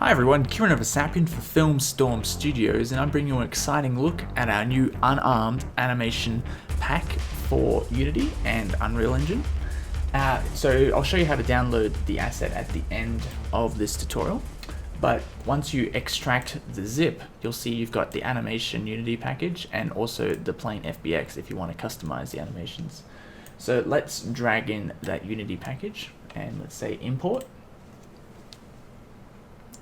Hi everyone, Kieran Oversapian for Filmstorm Studios, and I'm bringing you an exciting look at our new unarmed animation pack for Unity and Unreal Engine. So I'll show you how to download the asset at the end of this tutorial, but once you extract the zip, you'll see you've got the animation Unity package and also the plain FBX if you want to customize the animations. So let's drag in that Unity package and let's say import.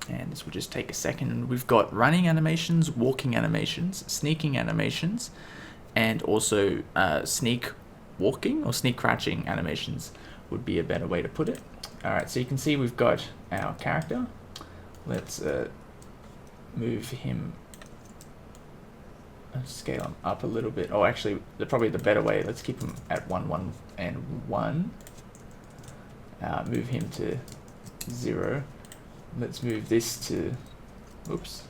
And this will just take a second. We've got running animations, walking animations, sneaking animations, and also sneak walking or sneak crouching animations would be a better way to put it. Alright, so you can see we've got our character. Let's move him, scale him up a little bit. Oh, actually, probably the better way, let's keep him at 1, 1, and 1. Move him to 0. Let's move this to, oops.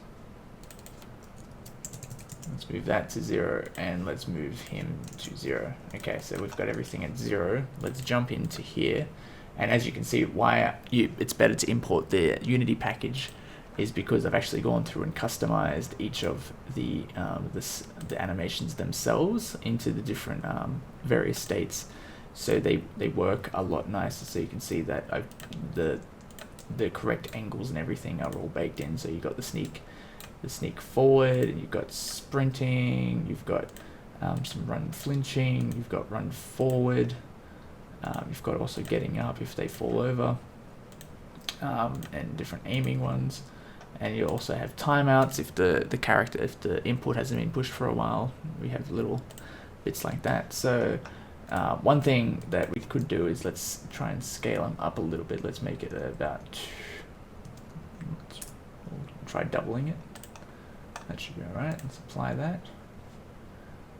Let's move that to 0 and let's move him to 0. Okay, so we've got everything at 0. Let's jump into here. And as you can see, why it's better to import the Unity package is because I've actually gone through and customized each of the animations themselves into the different various states. So they work a lot nicer. So you can see that the correct angles and everything are all baked in. So you've got the sneak forward, and you've got sprinting, you've got some run flinching, you've got run forward, you've got also getting up if they fall over, and different aiming ones. And you also have timeouts if the input hasn't been pushed for a while. We have little bits like that. So one thing that we could do is let's try and scale them up a little bit. Let's make it about, we'll try doubling it. That should be alright. Let's apply that.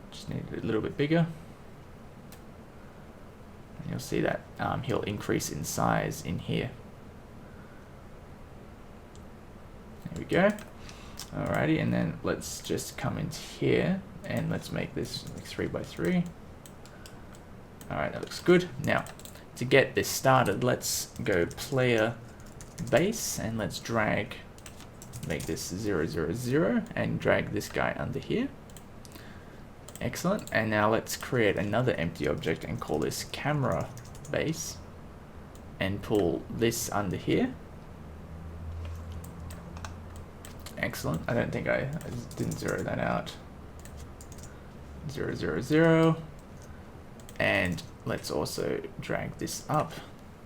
Just need it a little bit bigger. And you'll see that he'll increase in size in here. There we go. Alrighty, and then let's just come into here and let's make this like 3 by 3. Alright, that looks good. Now, to get this started, let's go player base and let's make this 0, 0, 0 and drag this guy under here. Excellent. And now let's create another empty object and call this camera base and pull this under here. Excellent. I don't think I didn't zero that out. 0, 0, 0. And let's also drag this up,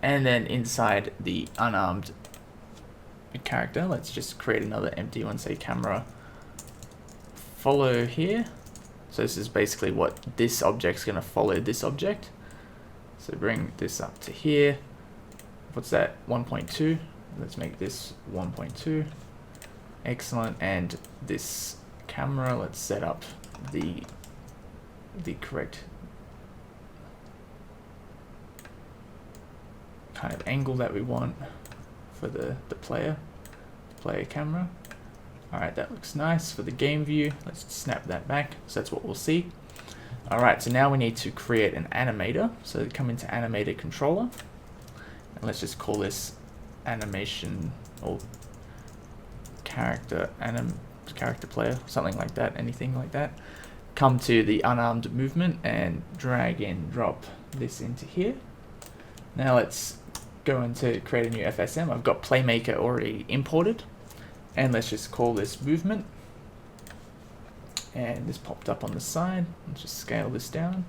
and then inside the unarmed character, let's just create another empty one, say camera follow here. So this is basically what this object's going to follow this object. So bring this up to here. What's that? 1.2. Let's make this 1.2. Excellent. And this camera, let's set up the correct kind of angle that we want for the player camera. Alright, that looks nice for the game view. Let's snap that back, so that's what we'll see. Alright, so now we need to create an animator. So come into animator controller, and let's just call this animation or character player, something like that, anything like that. Come to the unarmed movement and drag and drop this into here. Now let's go into create a new FSM. I've got Playmaker already imported, and let's just call this movement, and this popped up on the side. Let's just scale this down.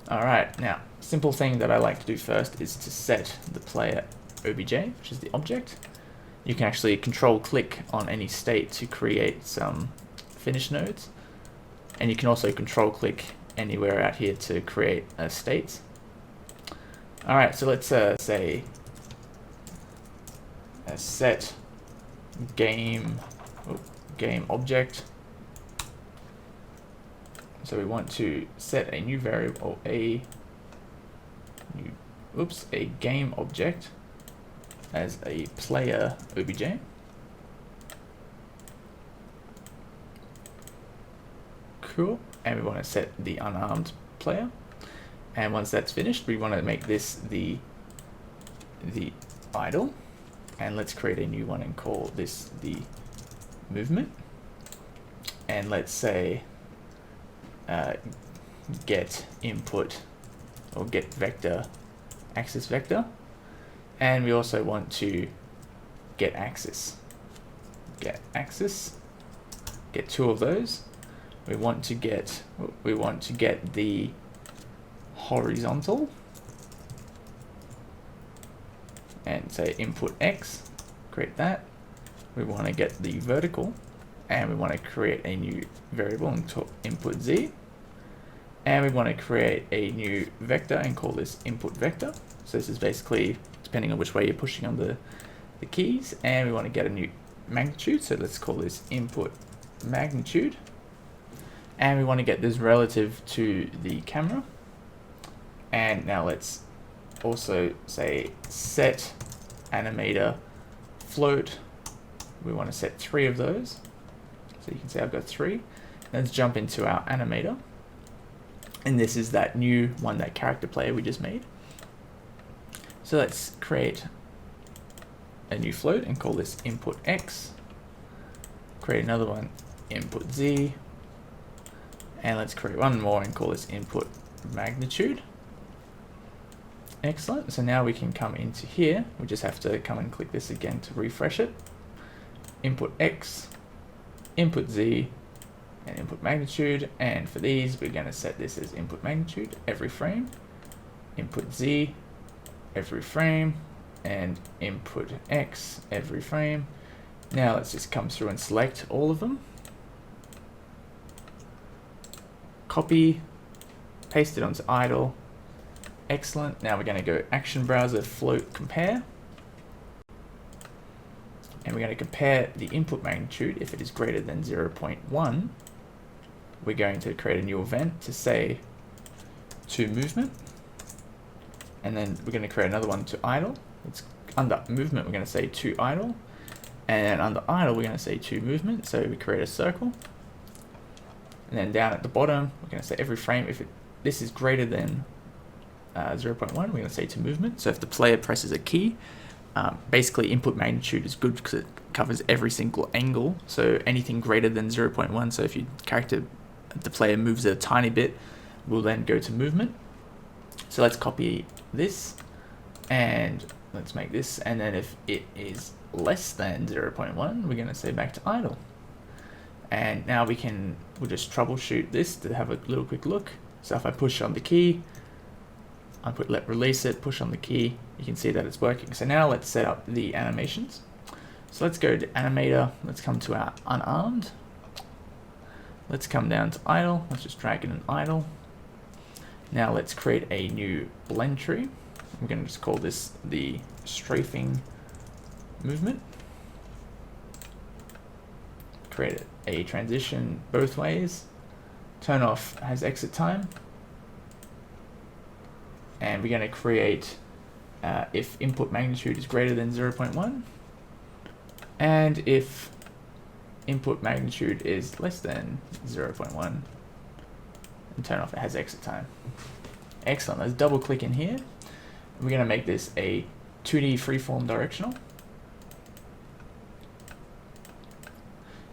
Alright, now simple thing that I like to do first is to set the player OBJ, which is the object. You can actually control click on any state to create some finish nodes, and you can also control click anywhere out here to create a state. Alright, so let's say set game object. So we want to set a new variable, a game object as a player OBJ. Cool. And we want to set the unarmed player. And once that's finished, we want to make this the idle. and let's create a new one and call this the movement. And let's say get input or get vector, axis vector. And we also want to get axis, get two of those. We want to get the horizontal, and say input X, create that. We want to get the vertical, and we want to create a new variable and input Z. And we want to create a new vector and call this input vector. So this is basically depending on which way you're pushing on the keys. And we want to get a new magnitude. So let's call this input magnitude. And we want to get this relative to the camera. And now let's also say set animator float. We want to set 3 of those. So you can see I've got 3. Let's jump into our animator. And this is that new one, that character player we just made. So let's create a new float and call this input X. Create another one, input Z. And let's create one more and call this input magnitude. Excellent. So now we can come into here. We just have to come and click this again to refresh it. Input X, input Z, and input magnitude. And for these, we're going to set this as input magnitude every frame, input Z every frame, and input X every frame. Now let's just come through and select all of them. Copy, paste it onto idle. Excellent. Now we're going to go action browser float compare. And we're going to compare the input magnitude. If it is greater than 0.1, we're going to create a new event to say to movement. And then we're going to create another one to idle. It's under movement, we're going to say to idle. And under idle, we're going to say to movement. So we create a circle. And then down at the bottom, we're going to say every frame, if this is greater than 0.1, we're going to say to movement. So if the player presses a key, basically input magnitude is good because it covers every single angle. So anything greater than 0.1, so if the player moves it a tiny bit, will then go to movement. So let's copy this and let's make this. And then if it is less than 0.1, we're going to say back to idle. And now we'll just troubleshoot this to have a little quick look. So if I push on the key, I put let release it, push on the key, you can see that it's working. So now let's set up the animations. So let's go to animator, let's come to our unarmed. Let's come down to idle, let's just drag it in idle. Now let's create a new blend tree. We're going to just call this the strafing movement. Create a transition both ways. Turn off has exit time. And we're going to create if input magnitude is greater than 0.1 and if input magnitude is less than 0.1, and turn off it has exit time. Excellent. Let's double click in here. We're going to make this a 2D freeform directional.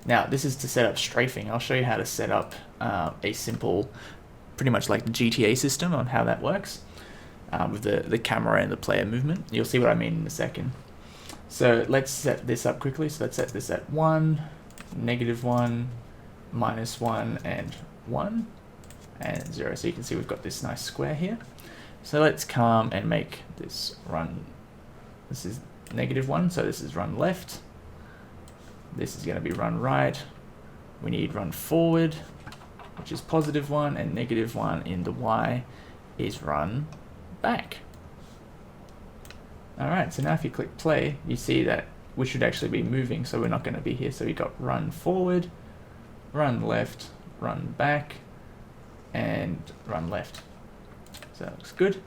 Now this is to set up strafing. I'll show you how to set up a simple, pretty much like the GTA system on how that works. With the camera and the player movement. You'll see what I mean in a second. So let's set this up quickly. So let's set this at 1, -1, -1, and 1, and 0. So you can see we've got this nice square here. So let's come and make this run. This is -1, so this is run left. This is going to be run right. We need run forward, which is +1, and -1 in the Y is run back. Alright, so now if you click play, you see that we should actually be moving, so we're not going to be here. So we got run forward, run left, run back, and run left. So that looks good.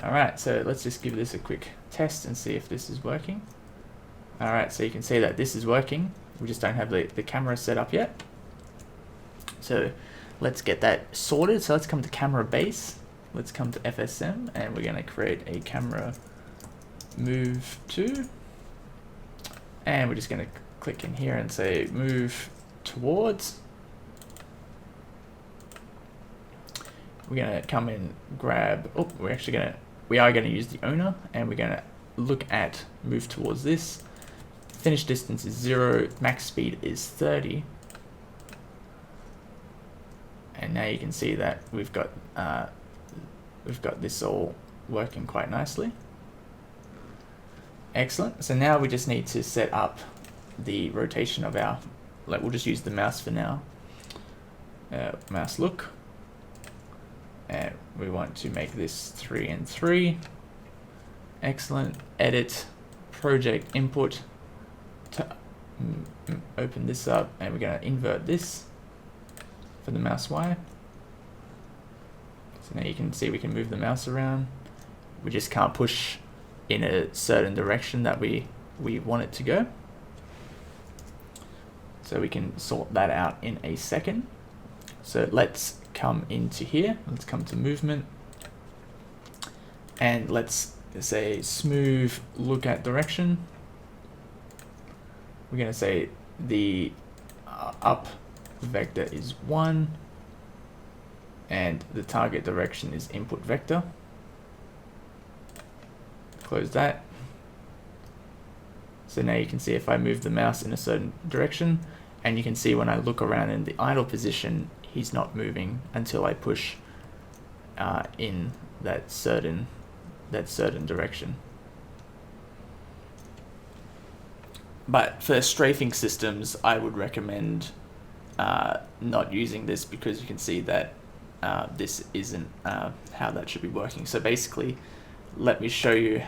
Alright, so let's just give this a quick test and see if this is working. Alright, so you can see that this is working. We just don't have the camera set up yet. So let's get that sorted. So let's come to camera base. Let's come to FSM and we're going to create a camera move to. And we're just going to click in here and say move towards. We're going to come and grab, we are going to use the owner, and we're going to look at move towards this. Finish distance is 0, max speed is 30. And now you can see that we've got this all working quite nicely. Excellent. So now we just need to set up the rotation of our, we'll just use the mouse for now. Mouse look. And we want to make this 3 and 3. Excellent. Edit, project, input. Open this up, and we're going to invert this for the mouse wire. So now you can see we can move the mouse around. We just can't push in a certain direction that we want it to go. So we can sort that out in a second. So let's come into here. Let's come to movement. And let's say smooth look at direction. We're going to say the up vector is 1. And the target direction is input vector. Close that. So now you can see if I move the mouse in a certain direction, and you can see when I look around in the idle position, he's not moving until I push in that certain direction. But for strafing systems, I would recommend not using this, because you can see that this isn't how that should be working. So basically, let me show you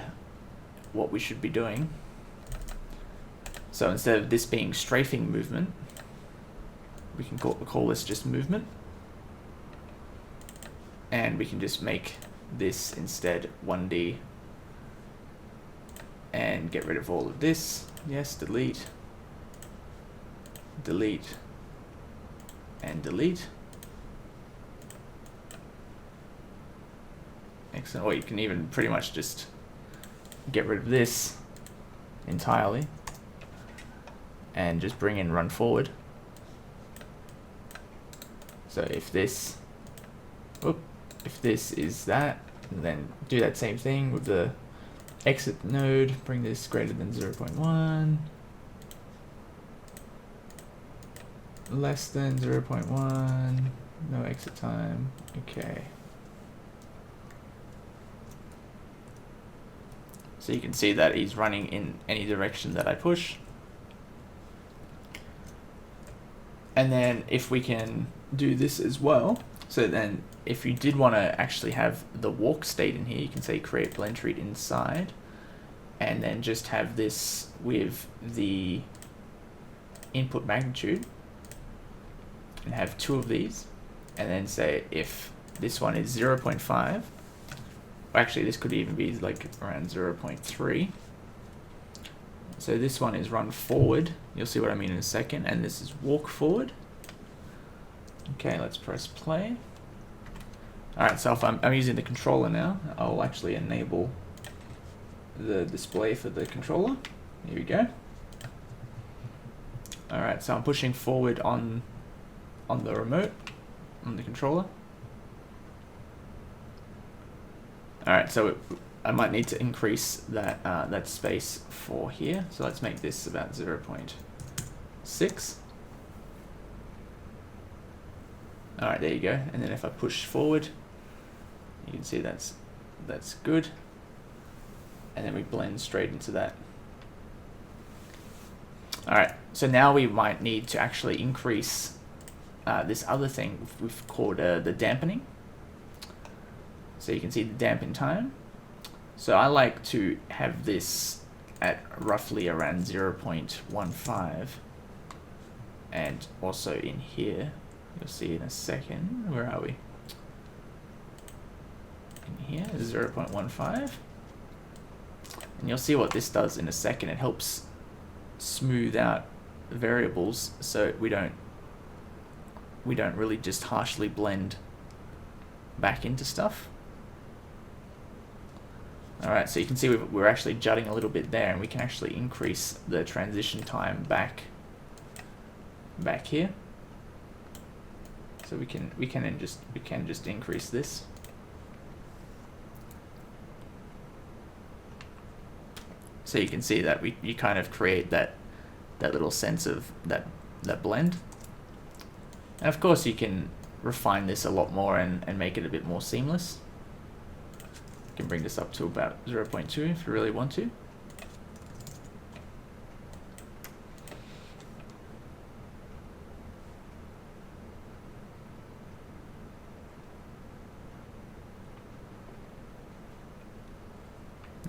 what we should be doing. So instead of this being strafing movement, we can call this just movement. And we can just make this instead 1D. And get rid of all of this. Yes, delete. Delete. And delete. Excellent. Or you can even pretty much just get rid of this entirely and just bring in run forward. So if this is that, then do that same thing with the exit node, bring this greater than 0.1, less than 0.1, no exit time. Okay. So you can see that he's running in any direction that I push. And then if we can do this as well, so then if you did want to actually have the walk state in here, you can say create blend treat inside, and then just have this with the input magnitude, and have 2 of these, and then say if this one is 0.5, actually this could even be like around 0.3. So this one is run forward. You'll see what I mean in a second. And this is walk forward. Okay, let's press play. All right, so if I'm using the controller now, I'll actually enable the display for the controller. Here we go. All right, so I'm pushing forward on the remote, on the controller. All right, so I might need to increase that that space for here. So let's make this about 0.6. All right, there you go. And then if I push forward, you can see that's good. And then we blend straight into that. All right, so now we might need to actually increase this other thing we've called the dampening. So you can see the dampen time. So I like to have this at roughly around 0.15. And also in here, you'll see in a second, where are we? In here, 0.15. And you'll see what this does in a second. It helps smooth out variables so we don't really just harshly blend back into stuff. All right, so you can see we're actually jutting a little bit there, and we can actually increase the transition time back here. So we can just increase this. So you can see that you kind of create that little sense of that blend. And of course you can refine this a lot more and make it a bit more seamless. You can bring this up to about 0.2 if you really want to.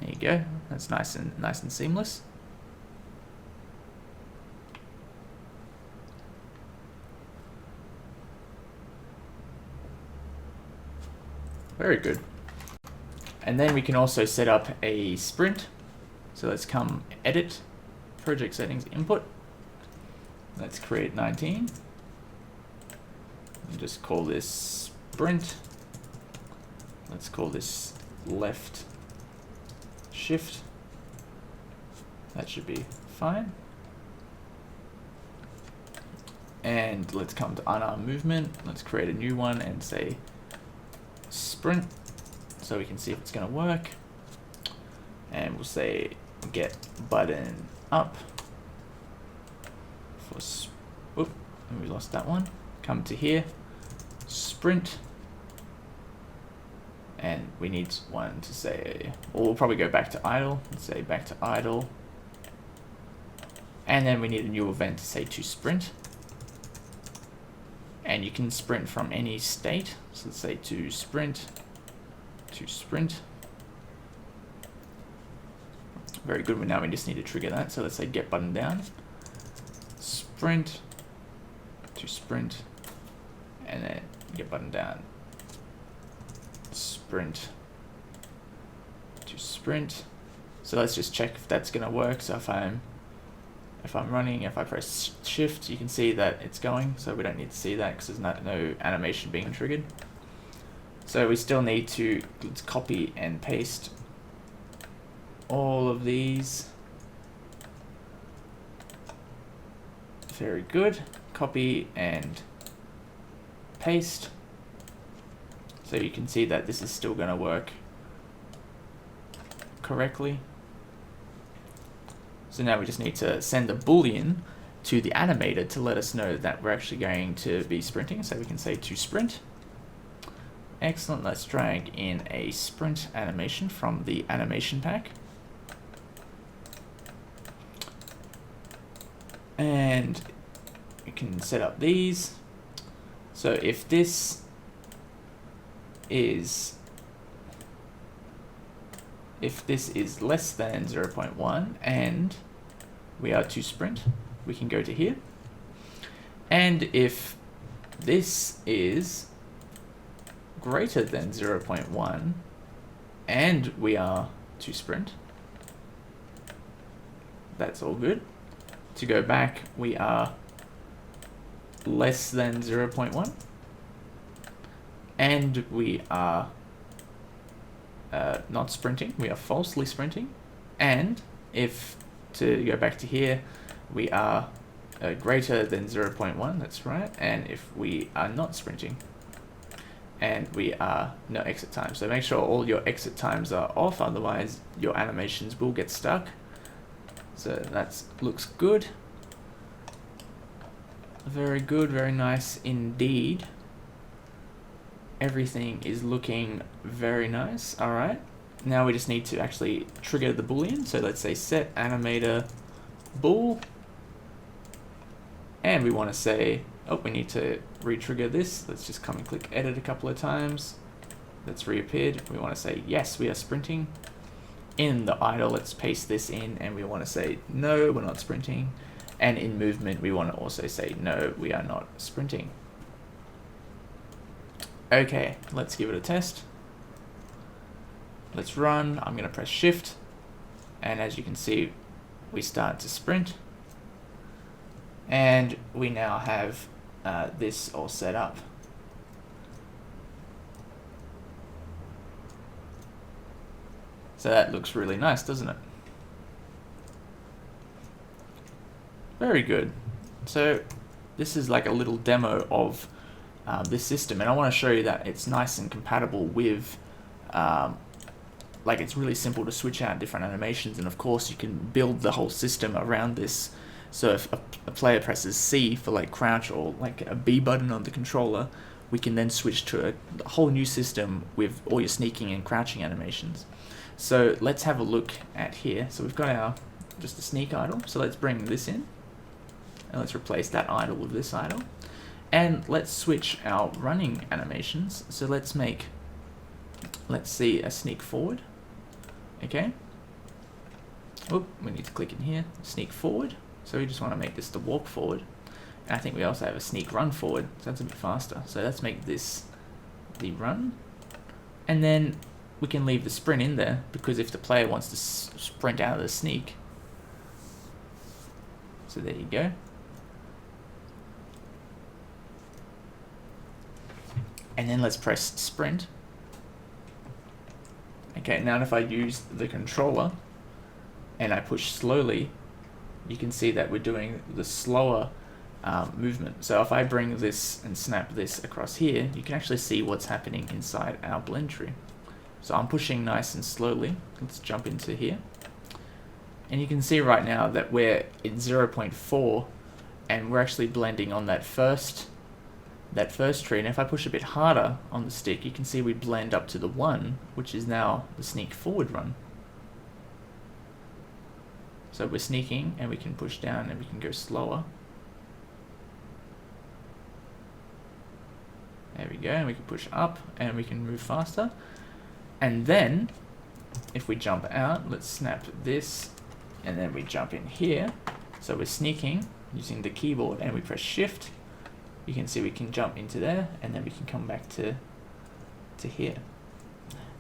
There you go. That's nice and seamless. Very good. And then we can also set up a sprint. So let's come edit, project settings, input. Let's create 19. And just call this sprint. Let's call this left shift. That should be fine. And let's come to unarmed movement. Let's create a new one and say sprint, so we can see if it's going to work. And we'll say get button up for oop, and we lost that one. Come to here, sprint, and we need one to say, or we'll probably go back to idle. Let's say back to idle, and then we need a new event to say to sprint. And you can sprint from any state. So let's say to sprint. Very good. Now we just need to trigger that. So let's say get button down, sprint to sprint, and then get button down, sprint to sprint. So let's just check if that's going to work. So if I'm running, if I press shift, you can see that it's going, so we don't need to see that because there's no animation being triggered. So we still need to, let's copy and paste all of these. Very good. Copy and paste. So you can see that this is still going to work correctly. So now we just need to send a boolean to the animator to let us know that we're actually going to be sprinting. So we can say to sprint. Excellent. Let's drag in a sprint animation from the animation pack. And we can set up these. So if this is less than 0.1 and we are to sprint, we can go to here. And if this is greater than 0.1 and we are to sprint, that's all good. To go back, we are less than 0.1 and we are not sprinting, we are falsely sprinting. And if, to go back to here, we are greater than 0.1, that's right. And if we are not sprinting and we are no exit time. So make sure all your exit times are off, otherwise your animations will get stuck. So that looks good. Very good, very nice indeed. Everything is looking very nice. All right, now we just need to actually trigger the boolean. So let's say set animator bool, and we want to say, oh, we need to re-trigger this. Let's just come and click edit a couple of times. That's reappeared. We want to say yes, we are sprinting. In the idle, let's paste this in, and we want to say no, we're not sprinting. And in movement, we want to also say no, we are not sprinting. Okay, let's give it a test. Let's run. I'm going to press shift, and as you can see, we start to sprint, and we now have this all set up. So that looks really nice, doesn't it? Very good. So this is like a little demo of this system, and I want to show you that it's nice and compatible with like it's really simple to switch out different animations, and of course you can build the whole system around this. So if a player presses C for like crouch or like a B button on the controller, we can then switch to a whole new system with all your sneaking and crouching animations. So let's have a look at here. So we've got our just a sneak idle. So let's bring this in, and let's replace that idle with this idle. And let's switch our running animations. So let's see a sneak forward. Okay. Oop, we need to click in here, sneak forward. So we just want to make this the walk forward. And I think we also have a sneak run forward, so that's a bit faster. So let's make this the run. And then we can leave the sprint in there, because if the player wants to sprint out of the sneak. So there you go. And then let's press sprint. Okay, now if I use the controller and I push slowly, you can see that we're doing the slower movement. So if I bring this and snap this across here, you can actually see what's happening inside our blend tree. So I'm pushing nice and slowly. Let's jump into here. And you can see right now that we're in 0.4, and we're actually blending on that first tree. And if I push a bit harder on the stick, you can see we blend up to the 1, which is now the sneak forward run. So we're sneaking, and we can push down, and we can go slower. There we go, and we can push up, and we can move faster. And then, if we jump out, let's snap this, and then we jump in here. So we're sneaking using the keyboard, and we press shift. You can see we can jump into there, and then we can come back to here.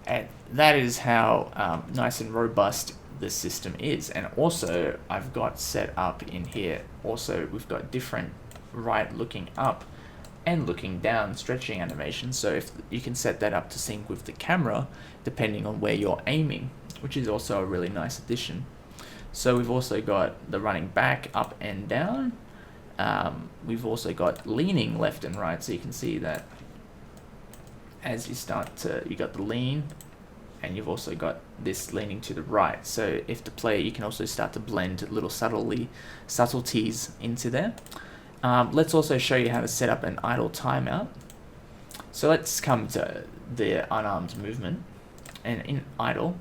And that is how nice and robust the system is. And also I've got set up in here, also we've got different right looking up and looking down stretching animations. So if you can set that up to sync with the camera depending on where you're aiming, which is also a really nice addition. So we've also got the running back, up and down. We've also got leaning left and right, so you can see that as you start to, you got the lean, and you've also got this leaning to the right. So if the player, you can also start to blend little subtleties into there. Let's also show you how to set up an idle timeout. So let's come to the unarmed movement, and in idle,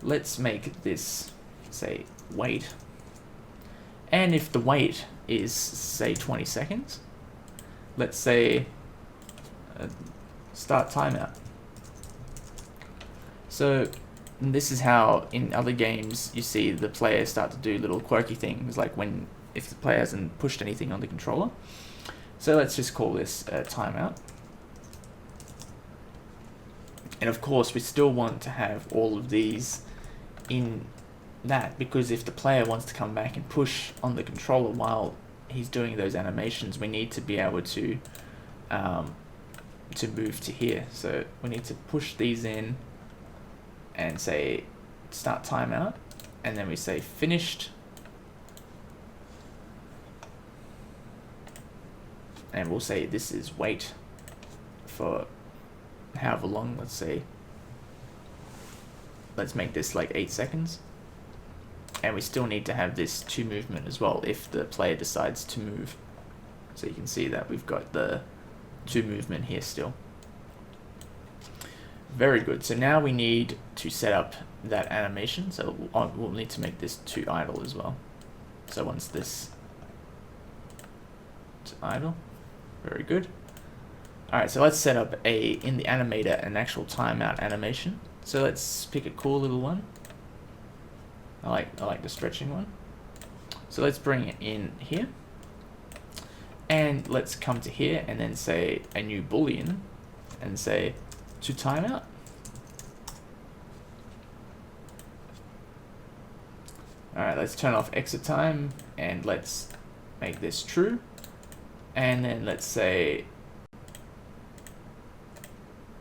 let's make this say wait. And if the wait is say 20 seconds, let's say start timeout. So this is how in other games you see the players start to do little quirky things, like if the player hasn't pushed anything on the controller. So let's just call this a timeout. And of course we still want to have all of these in that, because if the player wants to come back and push on the controller while he's doing those animations, we need to be able to move to here. So we need to push these in and say start timeout, and then we say finished, and we'll say this is wait for however long. Let's make this like 8 seconds. And we still need to have this to movement as well if the player decides to move. So you can see that we've got the to movement here still. Very good. So now we need to set up that animation. So we'll need to make this to idle as well. So once this to idle, very good. All right, so let's set up in the animator an actual timeout animation. So let's pick a cool little one. I like the stretching one. So let's bring it in here, and let's come to here and then say a new boolean and say to timeout. All right, let's turn off exit time, and let's make this true, and then let's say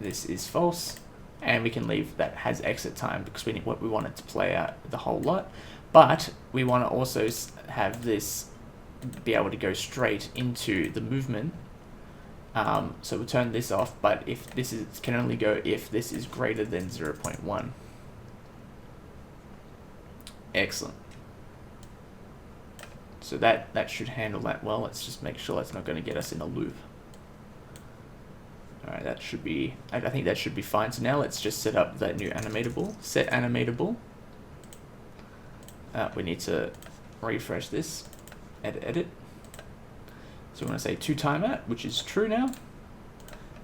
this is false, and we can leave that has exit time because we want it to play out the whole lot, but we want to also have this be able to go straight into the movement. So we'll turn this off, but if this can only go if this is greater than 0.1. Excellent. So that should handle that well. Let's just make sure that's not going to get us in a loop. Alright, that should be, I think that should be fine. So now let's just set up that new animatable, set animatable. We need to refresh this, edit. So we want to say to timeout, which is true now.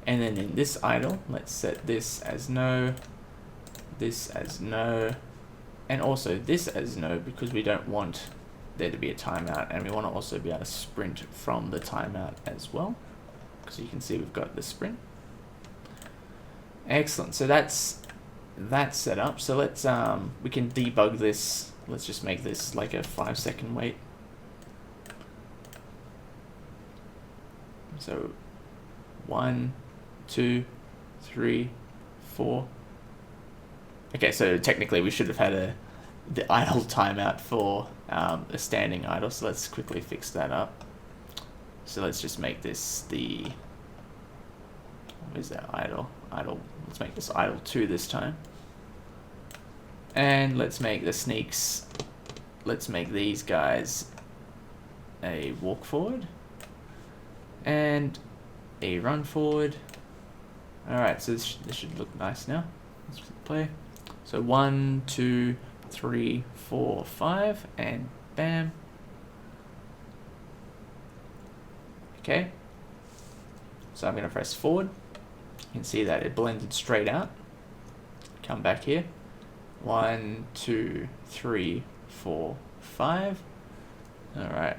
And then in this idle, let's set this as no, this as no, and also this as no, because we don't want there to be a timeout, and we want to also be able to sprint from the timeout as well, because you can see we've got the sprint. Excellent. So that's set up. So let's we can debug this. Let's just make this like a 5-second wait. So 1, 2, 3, 4. Okay, so technically we should have had the idle timeout for a standing idle. So let's quickly fix that up. So let's just make this the, where's that idle? Let's make this idle 2 this time. And let's make the sneaks, let's make these guys a walk forward and a run forward. Alright, so this should look nice now. Let's play. So 1, 2, 3, 4, 5, and bam. Okay. So I'm going to press forward. You can see that it blended straight out. Come back here. 1, 2, 3, 4, 5. Alright.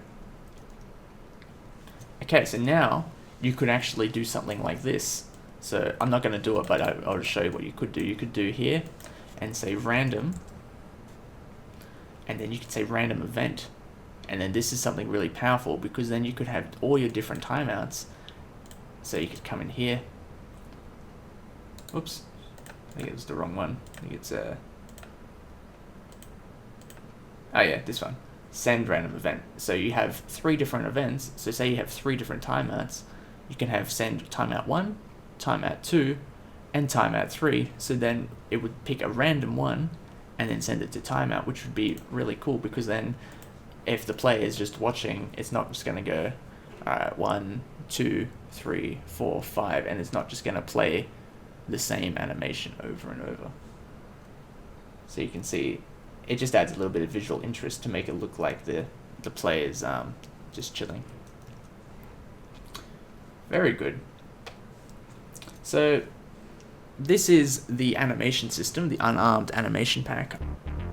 Okay, so now you could actually do something like this. So I'm not going to do it, but I'll just show you what you could do. You could do here and say random, and then you could say random event. And then this is something really powerful, because then you could have all your different timeouts. So you could come in here. Oops, I think it was the wrong one. I think it's oh yeah, this one. Send random event. So you have 3 different events. So say you have 3 different timeouts. You can have send timeout 1, timeout 2, and timeout 3. So then it would pick a random one and then send it to timeout, which would be really cool, because then if the player is just watching, it's not just going to go 1, 2, 3, 4, 5, and it's not just going to play the same animation over and over. So you can see it just adds a little bit of visual interest to make it look like the player's just chilling. Very good. So this is the animation system, the unarmed animation pack.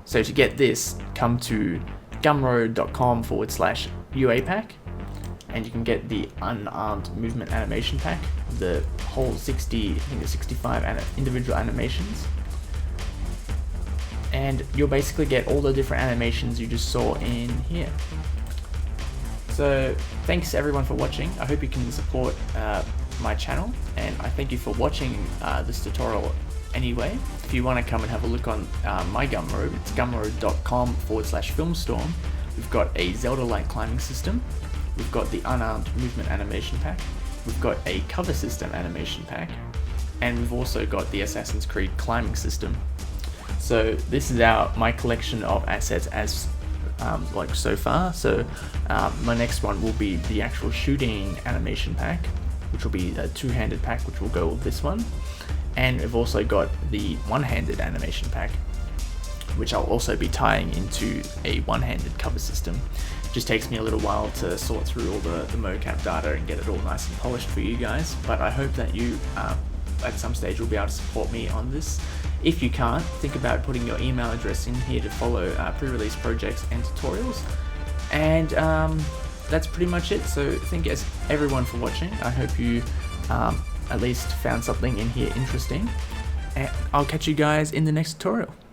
So to get this, come to gumroad.com/UA pack, and you can get the unarmed movement animation pack, the whole 60, I think it's 65 individual animations. And you'll basically get all the different animations you just saw in here. So thanks everyone for watching. I hope you can support my channel, and I thank you for watching this tutorial anyway. If you want to come and have a look on my Gumroad, it's gumroad.com/Filmstorm. We've got a Zelda-like climbing system. We've got the unarmed movement animation pack. We've got a cover system animation pack. And we've also got the Assassin's Creed climbing system. So this is my collection of assets as like so far. So my next one will be the actual shooting animation pack, which will be a 2-handed pack, which will go with this one. And we've also got the 1-handed animation pack, which I'll also be tying into a 1-handed cover system. It just takes me a little while to sort through all the mocap data and get it all nice and polished for you guys, but I hope that you at some stage will be able to support me on this. If you can't, think about putting your email address in here to follow pre-release projects and tutorials. And that's pretty much it. So thank you everyone for watching. I hope you at least found something in here interesting. And I'll catch you guys in the next tutorial.